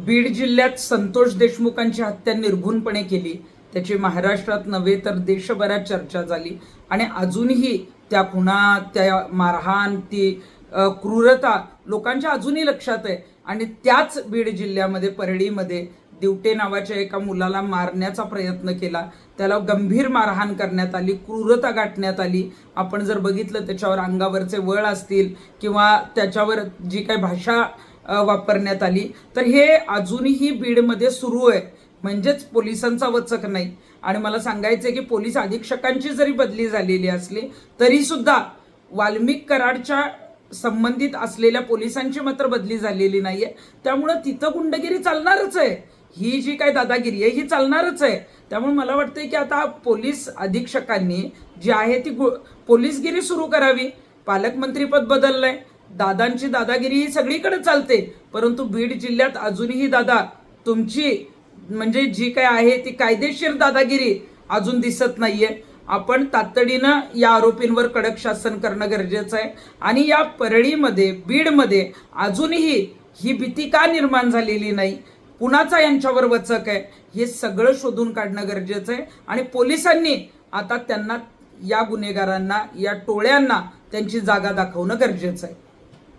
बीड जिल्ह्यात संतोष देशमुखांची हत्या निर्घृणपणे केली, त्याची महाराष्ट्रात नव्हे तर देशभरात चर्चा झाली आणि अजूनही त्या खुणा, त्या मारहाण, ती क्रूरता लोकांच्या अजूनही लक्षात आहे. आणि त्याच बीड जिल्ह्यामध्ये परळीमध्ये दिवटे नावाच्या एका मुलाला मारण्याचा प्रयत्न केला, त्याला गंभीर मारहाण करण्यात आली, क्रूरता गाठण्यात आली. आपण जर बघितलं त्याच्यावर अंगावरचे वळ असतील किंवा त्याच्यावर जी काही भाषा वापरण्यात आली, तर हे अजूनही बीडमध्ये सुरू आहे. म्हणजेच पोलिसांचा वचक नाही. आणि मला सांगायचं आहे की पोलीस अधीक्षकांची जरी बदली झालेली असली तरी सुद्धा वाल्मिक कराडच्या संबंधित असलेल्या पोलिसांची मात्र बदली झालेली नाहीये. त्यामुळं तिथं गुंडगिरी चालणारच आहे. ही जी काय दादागिरी आहे ही चालणारच आहे. त्यामुळे मला वाटतंय की आता पोलीस अधीक्षकांनी जी आहे ती पोलीसगिरी सुरू करावी. पालकमंत्रीपद बदललंय, दादांची दादागिरी ही सगळीकडे चालते, परंतु बीड जिल्ह्यात अजूनही दादा तुमची म्हणजे जी काय आहे ती कायदेशीर दादागिरी अजून दिसत नाहीये. आपण तातडीनं या आरोपींवर कडक शासन करणं गरजेचं आहे. आणि या परळीमध्ये, बीडमध्ये अजूनही ही भीती का निर्माण झालेली नाही, कुणाचा यांच्यावर वचक आहे, हे सगळं शोधून काढणं गरजेचं आहे. आणि पोलिसांनी आता त्यांना, या गुन्हेगारांना, या टोळ्यांना त्यांची जागा दाखवणं गरजेचं आहे.